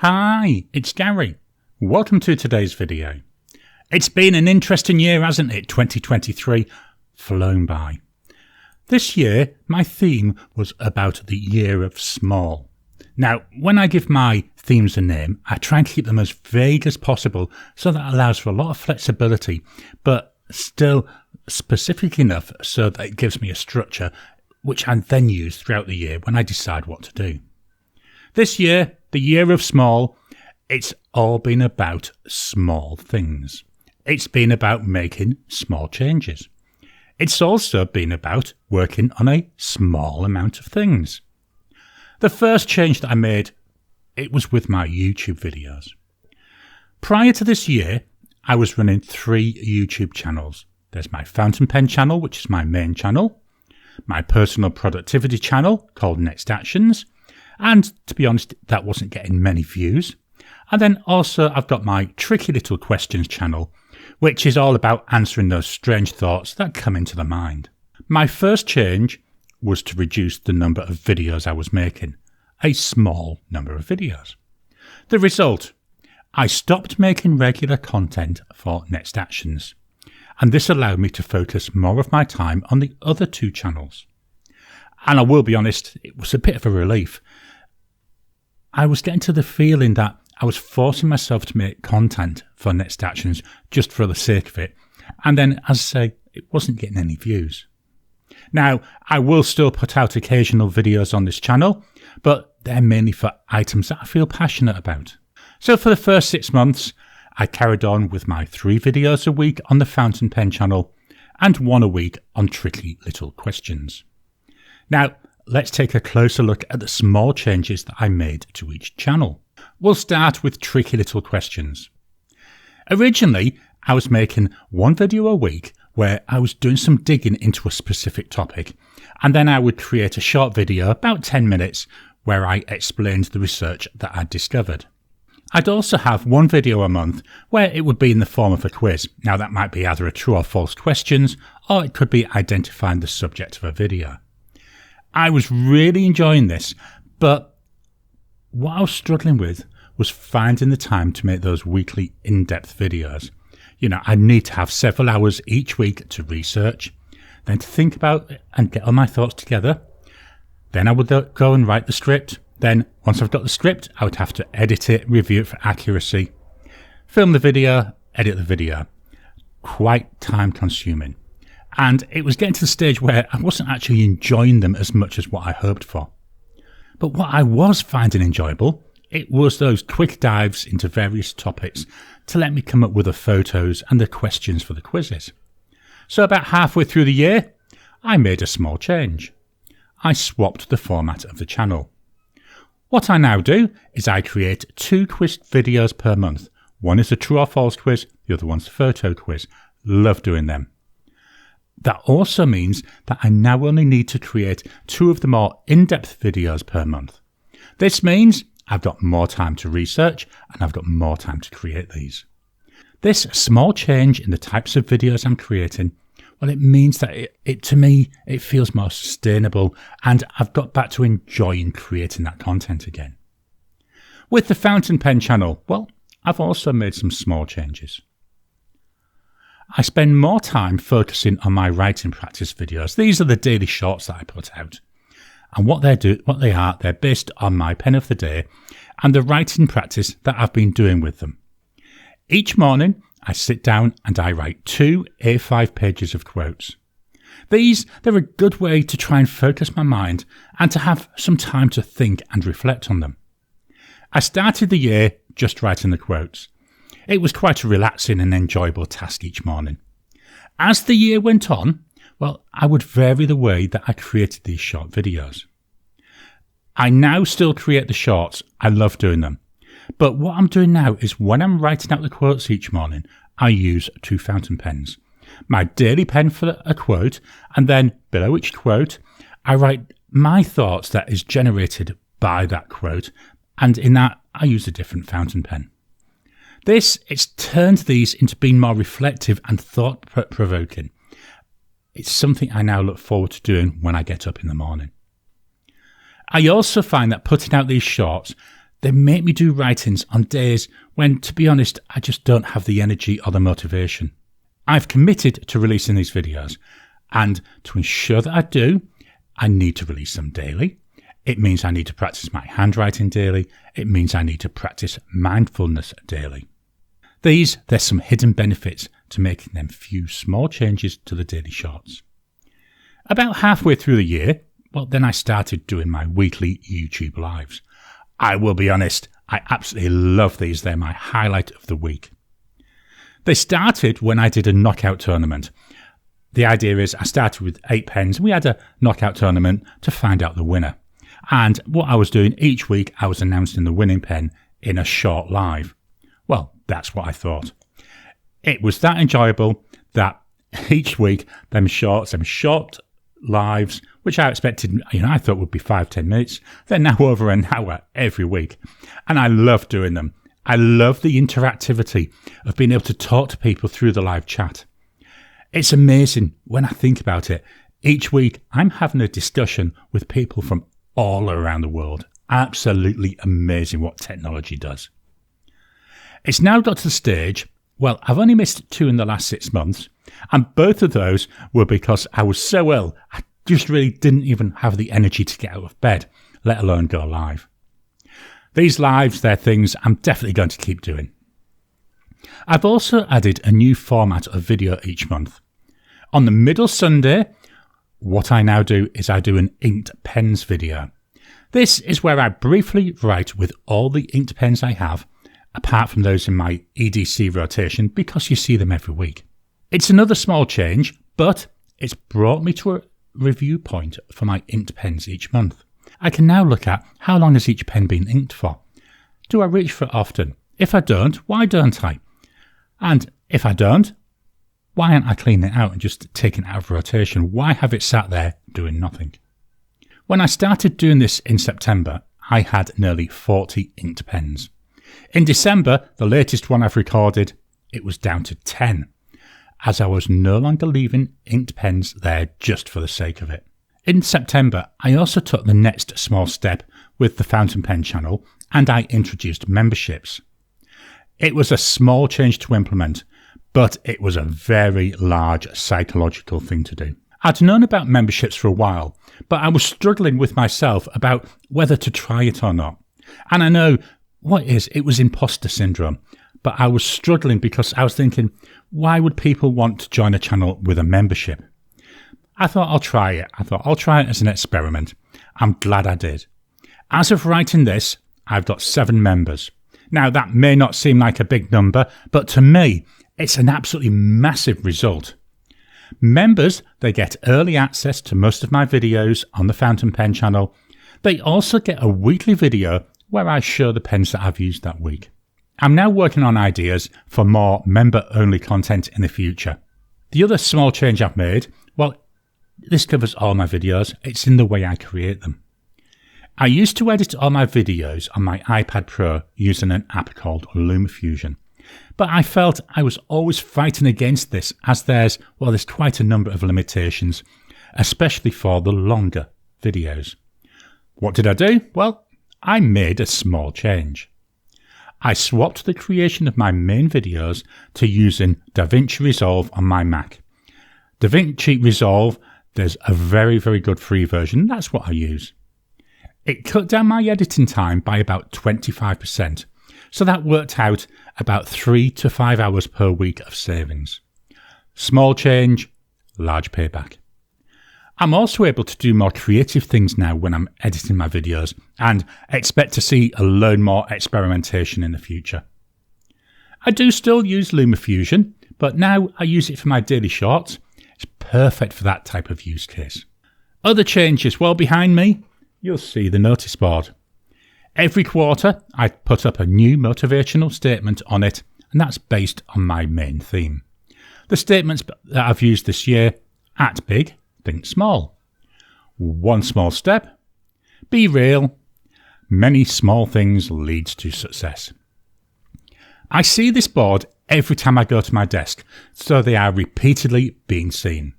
Hi, it's Gary. Welcome to today's video. It's been an interesting year, hasn't it? 2023 flown by. This year, my theme was about the year of small. Now, when I give my themes a name, I try and keep them as vague as possible so that allows for a lot of flexibility, but still specific enough so that it gives me a structure which I then use throughout the year when I decide what to do. This year, the year of small, it's all been about small things. It's been about making small changes. It's also been about working on a small amount of things. The first change that I made, it was with my YouTube videos. Prior to this year, I was running 3 YouTube channels. There's my fountain pen channel, which is my main channel, my personal productivity channel called Next Actions, and to be honest, that wasn't getting many views. And then also I've got my Tricky Little Questions channel, which is all about answering those strange thoughts that come into the mind. My first change was to reduce the number of videos I was making, a small number of videos. The result, I stopped making regular content for Next Actions, and this allowed me to focus more of my time on the other 2 channels. And I will be honest, it was a bit of a relief. I was getting to the feeling that I was forcing myself to make content for Next Actions just for the sake of it. And then, as I say, it wasn't getting any views. Now, I will still put out occasional videos on this channel, but they're mainly for items that I feel passionate about. So for the first 6 months, I carried on with my 3 videos a week on the Fountain Pen channel and 1 a week on Tricky Little Questions. Now, let's take a closer look at the small changes that I made to each channel. We'll start with Tricky Little Questions. Originally, I was making 1 video a week where I was doing some digging into a specific topic, and then I would create a short video, about 10 minutes, where I explained the research that I'd discovered. I'd also have 1 video a month where it would be in the form of a quiz. Now that might be either a true or false questions, or it could be identifying the subject of a video. I was really enjoying this, but what I was struggling with was finding the time to make those weekly in-depth videos. I need to have several hours each week to research, then to think about it and get all my thoughts together. Then I would go and write the script. Then, once I've got the script, I would have to edit it, review it for accuracy, film the video, edit the video. Quite time consuming. And it was getting to the stage where I wasn't actually enjoying them as much as what I hoped for. But what I was finding enjoyable, it was those quick dives into various topics to let me come up with the photos and the questions for the quizzes. So about halfway through the year, I made a small change. I swapped the format of the channel. What I now do is I create 2 quiz videos per month. One is a true or false quiz, the other one's a photo quiz. Love doing them. That also means that I now only need to create 2 of the more in-depth videos per month. This means I've got more time to research and I've got more time to create these. This small change in the types of videos I'm creating, well, it means that to me, it feels more sustainable and I've got back to enjoying creating that content again. With the Fountain Pen channel, well, I've also made some small changes. I spend more time focusing on my writing practice videos. These are the daily shorts that I put out. And what they are, they're based on my pen of the day and the writing practice that I've been doing with them. Each morning, I sit down and I write 2 A5 pages of quotes. They're a good way to try and focus my mind and to have some time to think and reflect on them. I started the year just writing the quotes. It was quite a relaxing and enjoyable task each morning. As the year went on, well, I would vary the way that I created these short videos. I now still create the shorts. I love doing them. But what I'm doing now is when I'm writing out the quotes each morning, I use 2 fountain pens. My daily pen for a quote, and then below each quote, I write my thoughts that is generated by that quote, and in that, I use a different fountain pen. It's turned these into being more reflective and thought-provoking. It's something I now look forward to doing when I get up in the morning. I also find that putting out these shorts, They make me do write-ins on days when, to be honest, I just don't have the energy or the motivation. I've committed to releasing these videos, and to ensure that I do, I need to release them daily. It means I need to practice my handwriting daily. It means I need to practice mindfulness daily. There's some hidden benefits to making them few small changes to the daily shorts. About halfway through the year, then I started doing my weekly YouTube lives. I will be honest, I absolutely love these. They're my highlight of the week. They started when I did a knockout tournament. The idea is I started with 8 pens. We had a knockout tournament to find out the winner. And what I was doing each week, I was announcing the winning pen in a short live. Well, that's what I thought. It was that enjoyable that each week, them short lives, which I expected, I thought would be 5-10 minutes. They're now over an hour every week. And I love doing them. I love the interactivity of being able to talk to people through the live chat. It's amazing when I think about it. Each week, I'm having a discussion with people from all around the world. Absolutely amazing what technology does. It's now got to the stage, I've only missed 2 in the last 6 months, and both of those were because I was so ill, I just really didn't even have the energy to get out of bed, let alone go live. These lives, they're things I'm definitely going to keep doing. I've also added a new format of video each month. On the middle Sunday, what I now do is I do an inked pens video. This is where I briefly write with all the inked pens I have, apart from those in my EDC rotation, because you see them every week. It's another small change, but it's brought me to a review point for my inked pens each month. I can now look at how long has each pen been inked for. Do I reach for it often? If I don't, why don't I? And if I don't, why aren't I cleaning it out and just taking it out of rotation? Why have it sat there doing nothing? When I started doing this in September, I had nearly 40 inked pens. In December, the latest one I've recorded, it was down to 10, as I was no longer leaving inked pens there just for the sake of it. In September, I also took the next small step with the Fountain Pen channel, and I introduced memberships. It was a small change to implement, but it was a very large psychological thing to do. I'd known about memberships for a while, but I was struggling with myself about whether to try it or not. And I know it was imposter syndrome, but I was struggling because I was thinking, why would people want to join a channel with a membership? I thought I'll try it. I'll try it as an experiment. I'm glad I did. As of writing this, I've got 7 members. Now, that may not seem like a big number, but to me, it's an absolutely massive result. Members, they get early access to most of my videos on the Fountain Pen channel. They also get a weekly video where I show the pens that I've used that week. I'm now working on ideas for more member-only content in the future. The other small change I've made, this covers all my videos. It's in the way I create them. I used to edit all my videos on my iPad Pro using an app called LumaFusion. But I felt I was always fighting against this as there's quite a number of limitations, especially for the longer videos. What did I do? I made a small change. I swapped the creation of my main videos to using DaVinci Resolve on my Mac. DaVinci Resolve, there's a very, very good free version. That's what I use. It cut down my editing time by about 25%. So that worked out about 3 to 5 hours per week of savings. Small change, large payback. I'm also able to do more creative things now when I'm editing my videos and expect to see a load more experimentation in the future. I do still use LumaFusion, but now I use it for my daily shorts. It's perfect for that type of use case. Other changes, behind me, you'll see the notice board. Every quarter, I put up a new motivational statement on it, and that's based on my main theme. The statements that I've used this year: act big, think small. One small step, be real. Many small things leads to success. I see this board every time I go to my desk, so they are repeatedly being seen.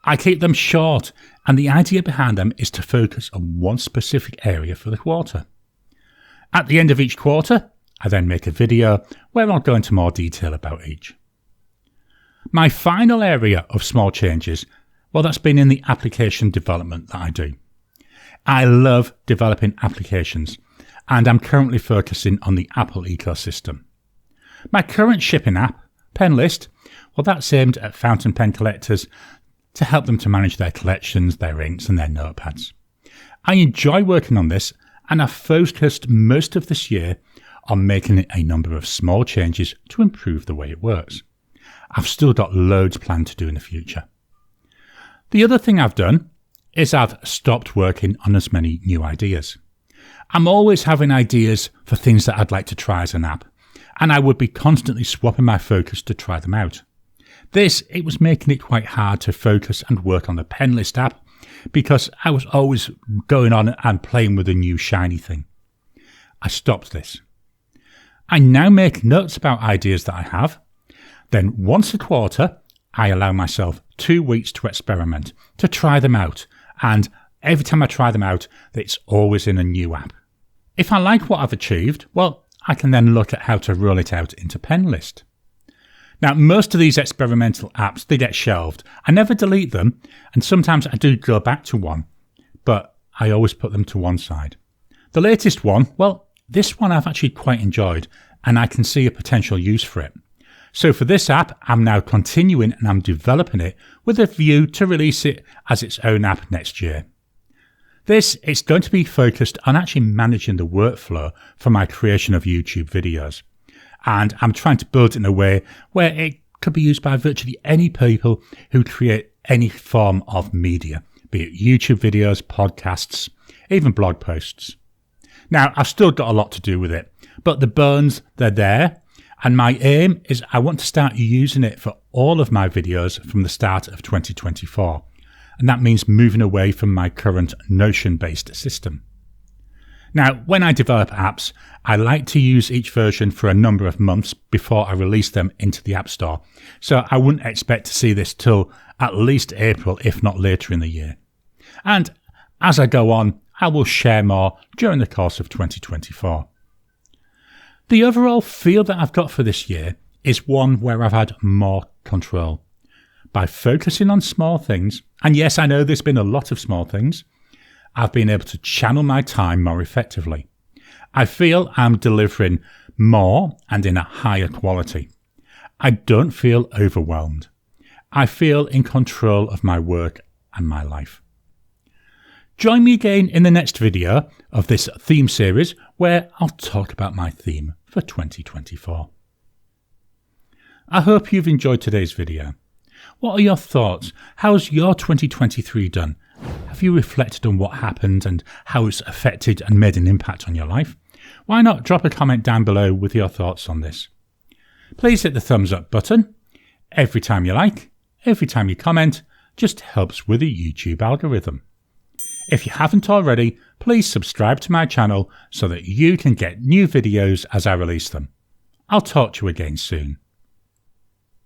I keep them short, and the idea behind them is to focus on one specific area for the quarter. At the end of each quarter, I then make a video where I'll go into more detail about each. My final area of small changes, well, that's been in the application development that I do. I love developing applications, and I'm currently focusing on the Apple ecosystem. My current shipping app, Penlist, well, that's aimed at fountain pen collectors to help them to manage their collections, their inks and their notepads. I enjoy working on this, and I've focused most of this year on making it a number of small changes to improve the way it works. I've still got loads planned to do in the future. The other thing I've done is I've stopped working on as many new ideas. I'm always having ideas for things that I'd like to try as an app, and I would be constantly swapping my focus to try them out. It was making it quite hard to focus and work on the Penlist app because I was always going on and playing with a new shiny thing. I stopped this. I now make notes about ideas that I have. Then once a quarter, I allow myself 2 weeks to experiment, to try them out. And every time I try them out, it's always in a new app. If I like what I've achieved, well, I can then look at how to roll it out into Penlist. Now, most of these experimental apps, they get shelved. I never delete them, and sometimes I do go back to one, but I always put them to one side. The latest one, well, this one I've actually quite enjoyed, and I can see a potential use for it. So for this app, I'm now continuing and I'm developing it with a view to release it as its own app next year. It's going to be focused on actually managing the workflow for my creation of YouTube videos. And I'm trying to build it in a way where it could be used by virtually any people who create any form of media, be it YouTube videos, podcasts, even blog posts. Now, I've still got a lot to do with it, but the bones, they're there. And my aim is I want to start using it for all of my videos from the start of 2024. And that means moving away from my current Notion-based system. Now, when I develop apps, I like to use each version for a number of months before I release them into the App Store. So I wouldn't expect to see this till at least April, if not later in the year. And as I go on, I will share more during the course of 2024. The overall feel that I've got for this year is one where I've had more control. By focusing on small things, and yes, I know there's been a lot of small things, I've been able to channel my time more effectively. I feel I'm delivering more and in a higher quality. I don't feel overwhelmed. I feel in control of my work and my life. Join me again in the next video of this theme series where I'll talk about my theme for 2024. I hope you've enjoyed today's video. What are your thoughts? How's your 2023 done? Have you reflected on what happened and how it's affected and made an impact on your life? Why not drop a comment down below with your thoughts on this? Please hit the thumbs up button. Every time you like, every time you comment, just helps with the YouTube algorithm. If you haven't already, please subscribe to my channel so that you can get new videos as I release them. I'll talk to you again soon.